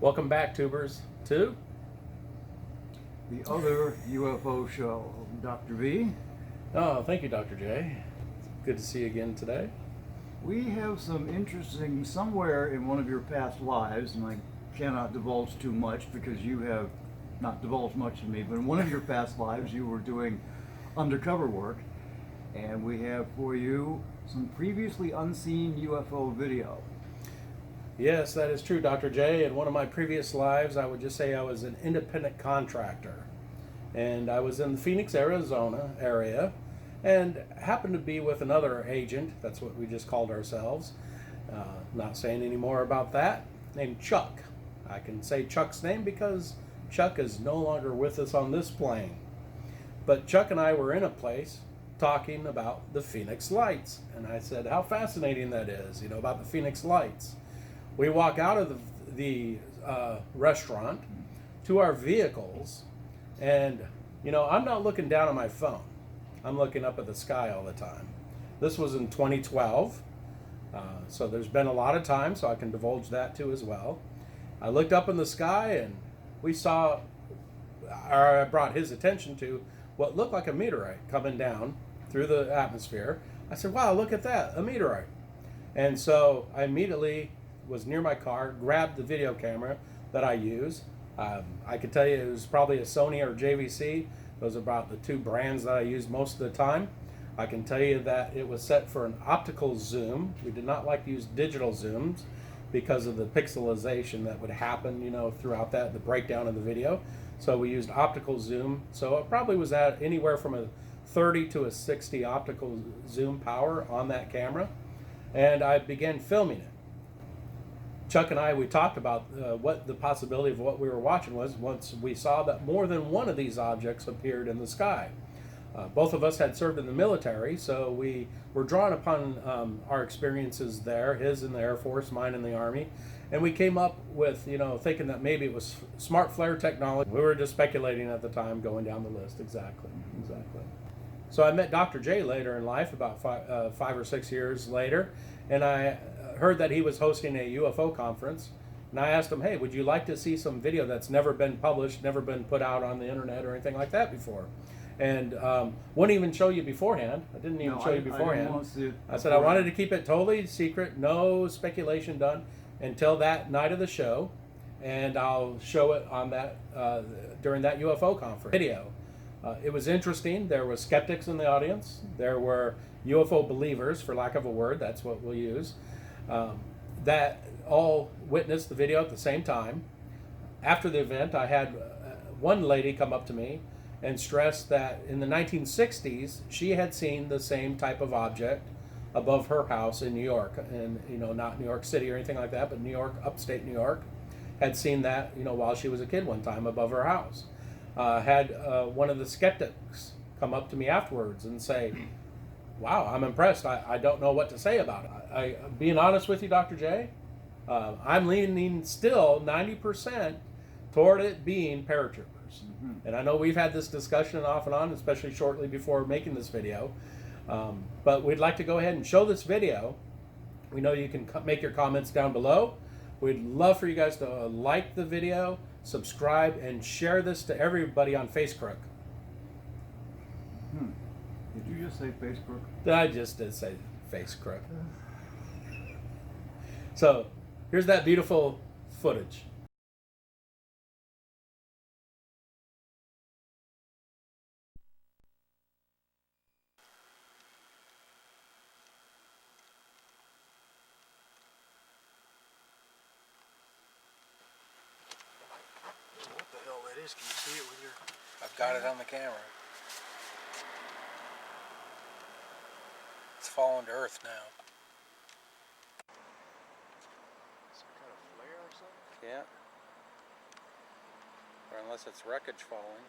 Welcome back, tubers, to the other UFO show. Dr. V, Oh, thank you, Dr. J. Good to see you again today. we have some interesting somewhere in one of your past lives, and I cannot divulge too much because you have not divulged much to me, but in one of your past lives you were doing undercover work, and we have for you some previously unseen UFO video. Yes, that is true, Dr. J. In one of my previous lives, I would just say I was an independent contractor. And I was in the Phoenix, Arizona area and happened to be with another agent. That's what we just called ourselves. Not saying any more about that. Named Chuck. I can say Chuck's name because Chuck is no longer with us on this plane. But Chuck and I were in a place talking about the Phoenix Lights. And I said, how fascinating that is, about the Phoenix Lights. We walk out of the restaurant to our vehicles, and I'm not looking down at my phone. I'm looking up at the sky all the time. This was in 2012, so there's been a lot of time, so I can divulge that too as well. I looked up in the sky, and we saw, or I brought his attention to what looked like a meteorite coming down through the atmosphere. I said, wow, look at that, a meteorite. And so I immediately was near my car, grabbed the video camera that I use. I could tell you it was probably a Sony or JVC. Those are about the two brands that I use most of the time. I can tell you that it was set for an optical zoom. We did not like to use digital zooms because of the pixelization that would happen, throughout the breakdown of the video. So we used optical zoom. So it probably was at anywhere from a 30 to a 60 optical zoom power on that camera. And I began filming it. Chuck and I, we talked about what the possibility of what we were watching was once we saw that more than one of these objects appeared in the sky. Both of us had served in the military, so we were drawn upon our experiences there, his in the Air Force, mine in the Army, and we came up with, thinking that maybe it was smart flare technology. We were just speculating at the time, going down the list. Exactly. So I met Dr. J later in life, about 5 or 6 years later, and I heard that he was hosting a UFO conference. And I asked him, hey, would you like to see some video that's never been published, never been put out on the internet or anything like that before? And wouldn't even show you beforehand. I didn't even show you beforehand. I said I wanted to keep it totally secret, no speculation done until that night of the show. And I'll show it on that during that UFO conference video. It was interesting. There were skeptics in the audience. There were UFO believers, for lack of a word, that's what we'll use, that all witnessed the video at the same time. After the event, I had one lady come up to me and stress that in the 1960s, she had seen the same type of object above her house in New York. And, not New York City or anything like that, but New York, upstate New York, had seen that, while she was a kid one time above her house. Had one of the skeptics come up to me afterwards and say, wow, I'm impressed. I don't know what to say about it. Being honest with you, Dr. J, I'm leaning still 90% toward it being paratroopers. Mm-hmm. And I know we've had this discussion off and on, especially shortly before making this video. But we'd like to go ahead and show this video. We know you can make your comments down below. We'd love for you guys to like the video, subscribe, and share this to everybody on Facebook. Did you just say Facebook? I just did say Facebook. So here's that beautiful footage. What the hell that is? Can you see it with your... I've got it on the camera. It's fallen to earth now. Some kind of flare or something? Yeah. Or unless it's wreckage falling.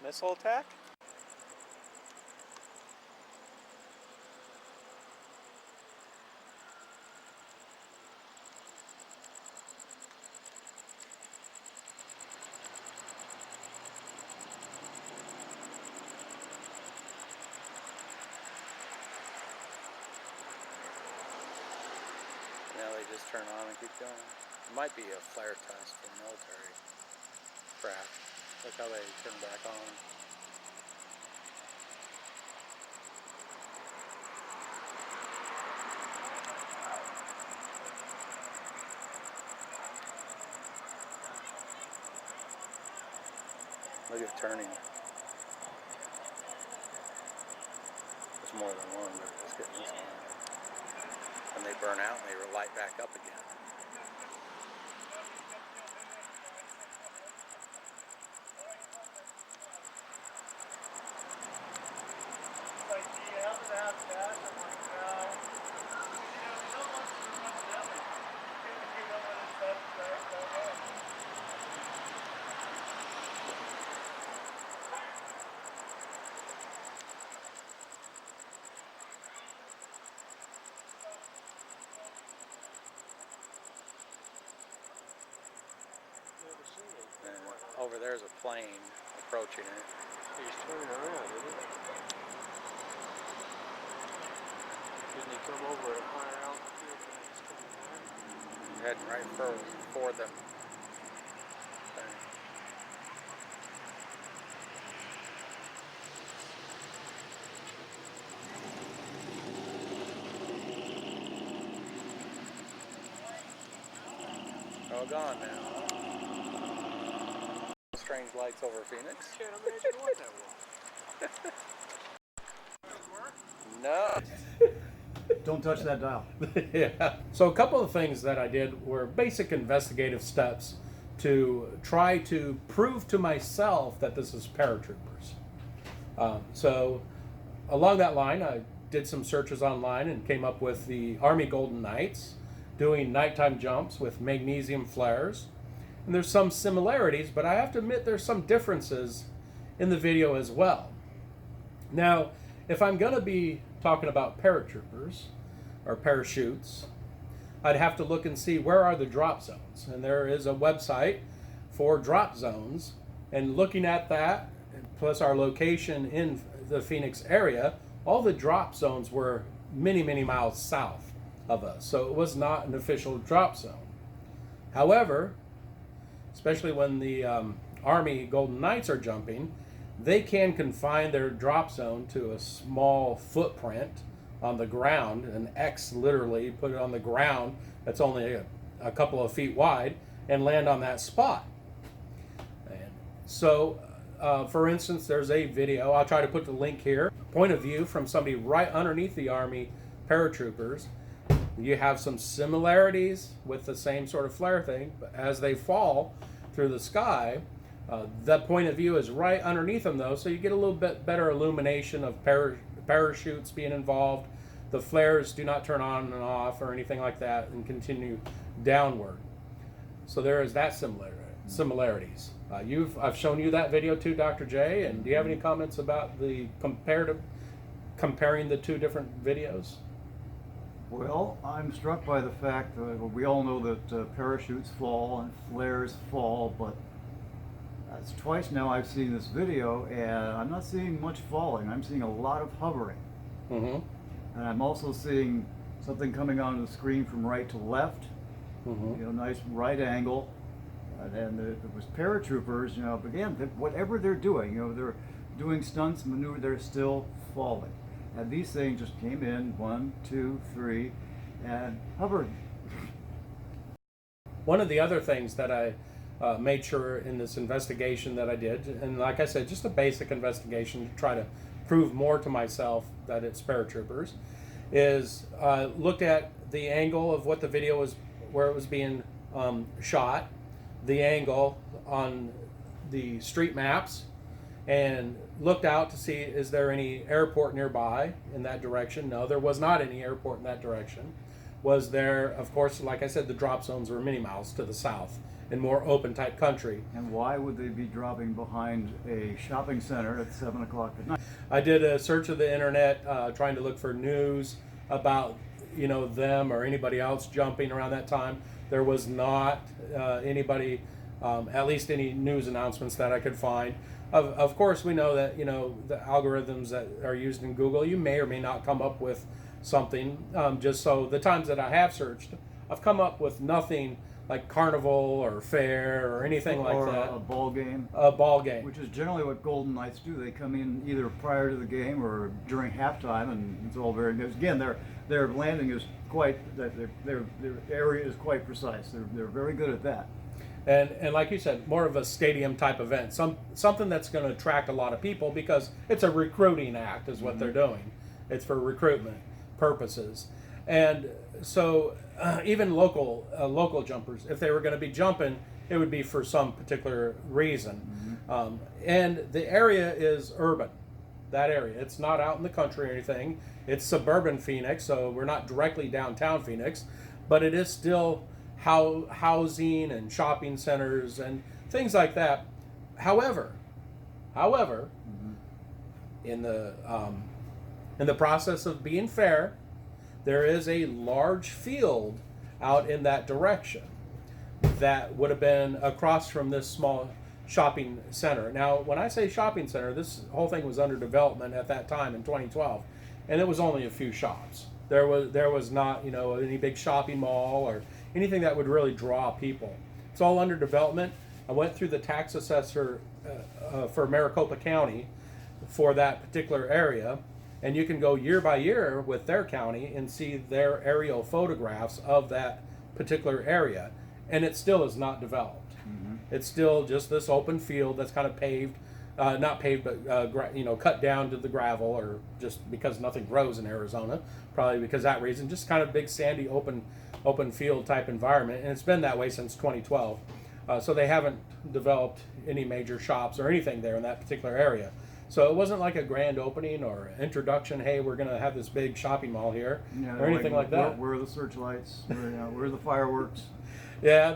Missile attack? Now they just turn on and keep going. It might be a flare test for military craft. Look how they turn back on. Look at it turning. There's more than one, but let's get this one. And they burn out and they light back up again. Like, do you happen to have gas? I'm like, no. You know, so much to run down. You know when it's up, go ahead. Never seen anything And like that. over there's a plane approaching it. He's turning around, isn't he? Didn't he come over at a higher altitude when he's coming down? Heading right for them. All gone now. Strange lights over Phoenix. Can't imagine what that was. No. Don't touch that dial. Yeah. So a couple of things that I did were basic investigative steps to try to prove to myself that this is paratroopers. So along that line, I did some searches online and came up with the Army Golden Knights doing nighttime jumps with magnesium flares. And there's some similarities, but I have to admit there's some differences in the video as well. Now, if I'm going to be talking about paratroopers or parachutes, I'd have to look and see where are the drop zones. And there is a website for drop zones. And looking at that, plus our location in the Phoenix area, all the drop zones were many, many miles south of us. So it was not an official drop zone. However, especially when the Army Golden Knights are jumping, they can confine their drop zone to a small footprint on the ground, an X literally, put it on the ground that's only a couple of feet wide, and land on that spot. And so, for instance, there's a video, I'll try to put the link here, point of view from somebody right underneath the Army paratroopers. You have some similarities with the same sort of flare thing, but as they fall through the sky, that point of view is right underneath them though, so you get a little bit better illumination of parachutes being involved. The flares do not turn on and off or anything like that and continue downward. So there is that similarities. I've shown you that video too, Dr. J, and do you have any comments about the comparing the two different videos? Well, I'm struck by the fact that we all know that parachutes fall and flares fall, but that's twice now I've seen this video, and I'm not seeing much falling. I'm seeing a lot of hovering. Mm-hmm. And I'm also seeing something coming onto the screen from right to left, Mm-hmm. you know, nice right angle. And it was paratroopers, you know, but again, whatever they're doing, you know, they're doing stunts, maneuver, they're still falling. And these things just came in, 1, 2, 3, and hovered. One of the other things that I made sure in this investigation that I did, and like I said, just a basic investigation to try to prove more to myself that it's paratroopers, is looked at the angle of what the video was, where it was being shot, the angle on the street maps, and looked out to see is there any airport nearby in that direction. No, there was not any airport in that direction. was there, of course, like I said, the drop zones were many miles to the south in more open type country. And why would they be dropping behind a shopping center at 7 o'clock at night? I did a search of the internet trying to look for news about them or anybody else jumping around that time. There was not anybody, at least any news announcements that I could find. Of course, we know that the algorithms that are used in Google, you may or may not come up with something. Just so the times that I have searched, I've come up with nothing like carnival or fair or anything like that. Or a ball game. A ball game. Which is generally what Golden Knights do. They come in either prior to the game or during halftime, and it's all very good. Again, their landing is quite, their area is quite precise. They're very good at that. And like you said, more of a stadium type event, something that's going to attract a lot of people because it's a recruiting act is what they're doing. It's for recruitment purposes. And so even local jumpers, if they were going to be jumping, it would be for some particular reason. And the area is urban, that area. It's not out in the country or anything. It's suburban Phoenix, so we're not directly downtown Phoenix, but it is still housing and shopping centers and things like that. However, in the process of being fair, there is a large field out in that direction that would have been across from this small shopping center. Now, when I say shopping center, this whole thing was under development at that time in 2012, and it was only a few shops. There was not any big shopping mall or anything that would really draw people. It's all under development. I went through the tax assessor for Maricopa County for that particular area, and you can go year by year with their county and see their aerial photographs of that particular area, and it still is not developed. It's still just this open field that's kind of paved, not paved, but cut down to the gravel, or just because nothing grows in Arizona, probably because that reason. Just kind of big sandy open field type environment, and it's been that way since 2012. So they haven't developed any major shops or anything there in that particular area. So it wasn't like a grand opening or introduction. Hey, we're going to have this big shopping mall here, or anything like that. Where are the searchlights? Where are the fireworks? Yeah,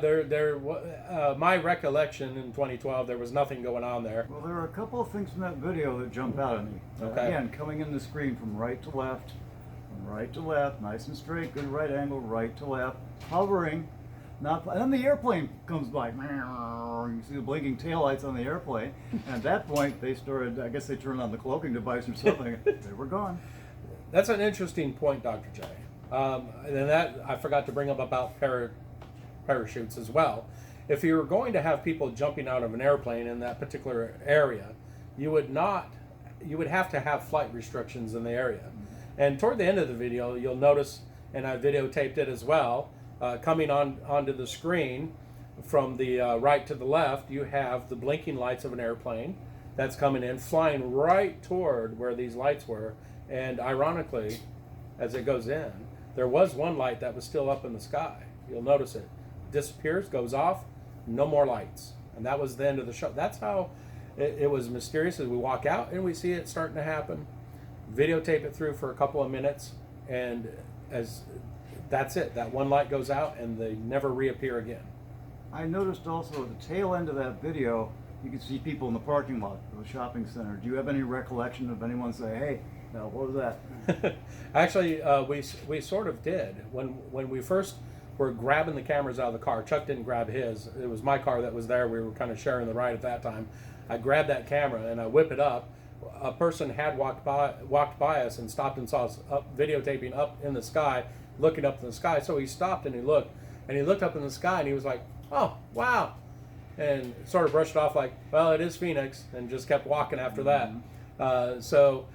my recollection in 2012, there was nothing going on there. Well, there are a couple of things from that video that jump out at me. Okay. Again, coming in the screen from right to left, nice and straight, good right angle, right to left, hovering. And then the airplane comes by. You see the blinking taillights on the airplane. And at that point, they started, I guess they turned on the cloaking device or something. They were gone. That's an interesting point, Dr. J. And that I forgot to bring up about parachutes as well. If you were going to have people jumping out of an airplane in that particular area, you would have to have flight restrictions in the area. And toward the end of the video, you'll notice, and I videotaped it as well, coming onto the screen from the right to the left, you have the blinking lights of an airplane that's coming in, flying right toward where these lights were. And ironically, as it goes in, there was one light that was still up in the sky. You'll notice it disappears, goes off, no more lights. And that was the end of the show. That's how it was mysterious as we walk out and we see it starting to happen. Videotape it through for a couple of minutes, and that's it. That one light goes out and they never reappear again. I noticed also at the tail end of that video, you can see people in the parking lot of the shopping center. Do you have any recollection of anyone say, "Hey, what was that?" Actually, we sort of did. When we first were grabbing the cameras out of the car, Chuck didn't grab his. It was my car that was there. We were kind of sharing the ride at that time. I grabbed that camera and I whip it up. A person had walked by us and stopped and saw us videotaping up in the sky, looking up in the sky. So he stopped and he looked up in the sky and he was like, "Oh, wow," and sort of brushed it off like, "Well, it is Phoenix," and just kept walking after that. So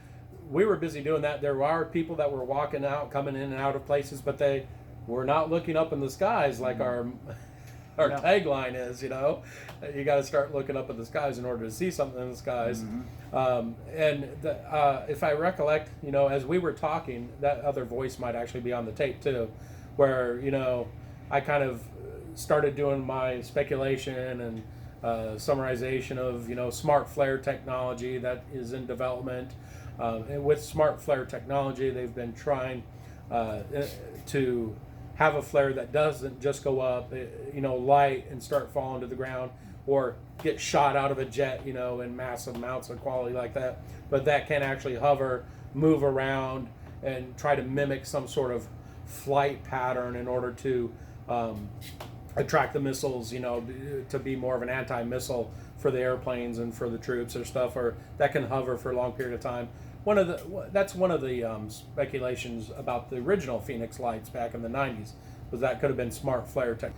we were busy doing that. There are people that were walking out, coming in and out of places, but they were not looking up in the skies like our tagline is. You got to start looking up at the skies in order to see something in the skies. If I recollect, as we were talking, that other voice might actually be on the tape too, where I kind of started doing my speculation and summarization of smart flare technology that is in development. And with smart flare technology, they've been trying to have a flare that doesn't just go up, light and start falling to the ground, or get shot out of a jet, in massive amounts of quality like that. But that can actually hover, move around, and try to mimic some sort of flight pattern in order to attract the missiles, to be more of an anti-missile for the airplanes and for the troops or stuff, or that can hover for a long period of time. That's one of the speculations about the original Phoenix lights back in the 90s, was that could have been smart flare tech.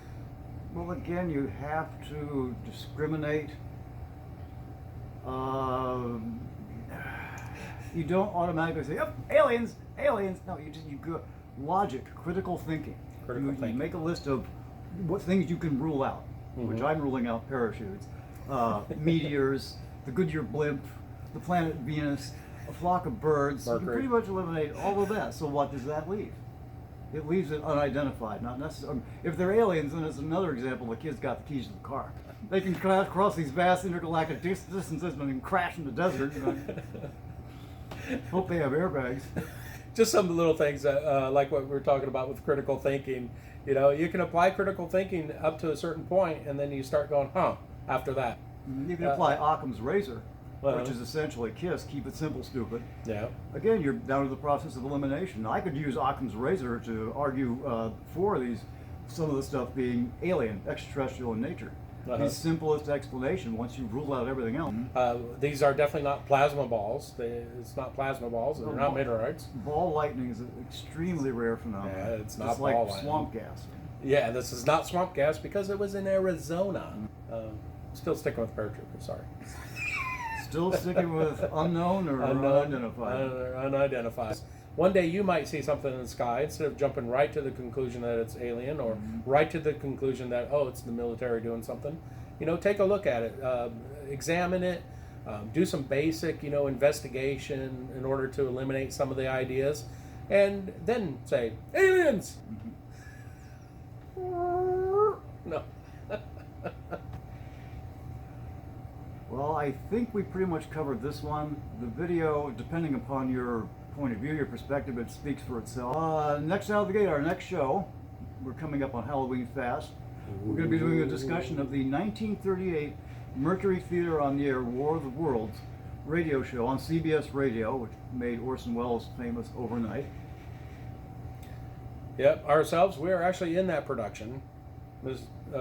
Well, again, you have to discriminate. You don't automatically say, "Yep, aliens, aliens." No, you go logic, critical thinking. You make a list of what things you can rule out, which I'm ruling out: parachutes, meteors, the Goodyear blimp, the planet Venus, a flock of birds. Mercury. You pretty much eliminate all of that. So what does that leave? It leaves it unidentified, not necessarily. If they're aliens, then it's another example. The kid's got the keys to the car. They can cross these vast intergalactic distances and then crash in the desert. Hope they have airbags. Just some little things that, like what we were talking about with critical thinking. You can apply critical thinking up to a certain point, and then you start going, after that. You can apply Occam's razor, which is essentially KISS, keep it simple, stupid. Yeah. Again, you're down to the process of elimination. I could use Occam's razor to argue for some of the stuff being alien, extraterrestrial in nature. The simplest explanation once you rule out everything else. These are definitely not plasma balls. It's not plasma balls. They're not meteorites. Ball lightning is an extremely rare phenomenon. Yeah, it's not just ball like lightning. swamp gas. Yeah, this is not swamp gas because it was in Arizona. Still sticking with paratroopers, sorry. Still sticking with unknown or unidentified? Unidentified. One day you might see something in the sky, instead of jumping right to the conclusion that it's alien, or right to the conclusion that, it's the military doing something. Take a look at it, examine it, do some basic, investigation in order to eliminate some of the ideas, and then say, aliens! No. Well, I think we pretty much covered this one. The video, depending upon your point of view, your perspective, it speaks for itself. Next out of the gate, our next show, we're coming up on Halloween fast. We're going to be doing a discussion of the 1938 Mercury Theater on the Air War of the Worlds radio show on CBS Radio, which made Orson Welles famous overnight. Yep, ourselves, we are actually in that production.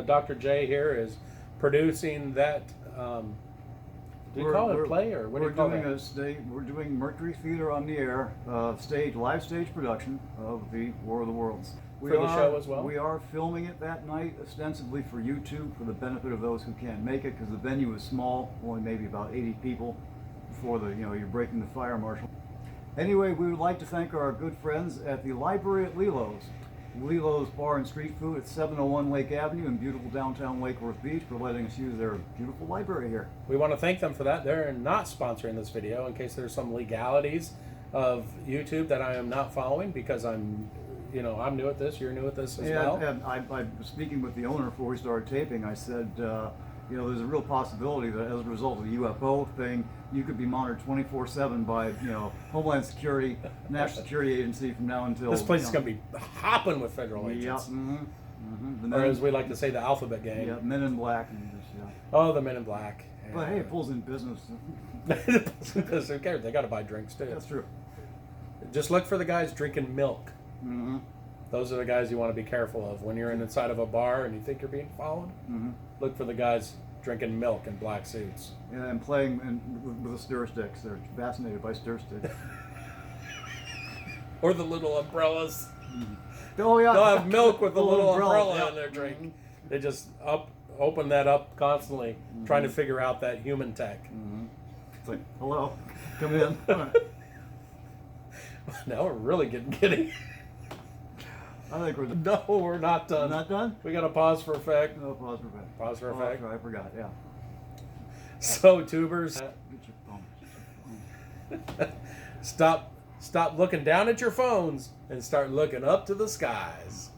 Dr. J here is producing that. Do you call it a play, or what do you call it? We're doing Mercury Theater on the Air, live stage production of the War of the Worlds. For the show as well? We are filming it that night, ostensibly for YouTube, for the benefit of those who can't make it, because the venue is small, only maybe about 80 people before you're breaking the fire marshal. Anyway, we would like to thank our good friends at the library at Lilo's. Lilo's Bar and Street Food at 701 Lake Avenue in beautiful downtown Lake Worth Beach for letting us use their beautiful library here. We want to thank them for that. They're not sponsoring this video, in case there's some legalities of YouTube that I am not following, because I'm new at this, you're new at this as well. And I was speaking with the owner before we started taping. I said, there's a real possibility that as a result of the UFO thing, you could be monitored 24/7 by, Homeland Security, National Security Agency from now until... This place is going to be hopping with federal agents. Or as we like to say, the alphabet gang. Yeah, Men in Black. Oh, the Men in Black. But hey, it pulls in business. Who cares? They got to buy drinks too. That's true. Just look for the guys drinking milk. Those are the guys you want to be careful of. When you're inside of a bar and you think you're being followed, look for the guys drinking milk in black suits. Yeah, and playing with the stir sticks. They're fascinated by stir sticks. Or the little umbrellas. Oh yeah. They'll have milk with a little umbrella in yeah. their drink. They just open that up constantly, trying to figure out that human tech. It's like, hello, come in. Now we're really getting giddy. I think we're done. No, we're not done. Not done? We got to pause for effect. No, pause for effect. Pause for Oh, effect. that's right, I forgot, yeah. So, tubers, Get your phone. stop looking down at your phones and start looking up to the skies.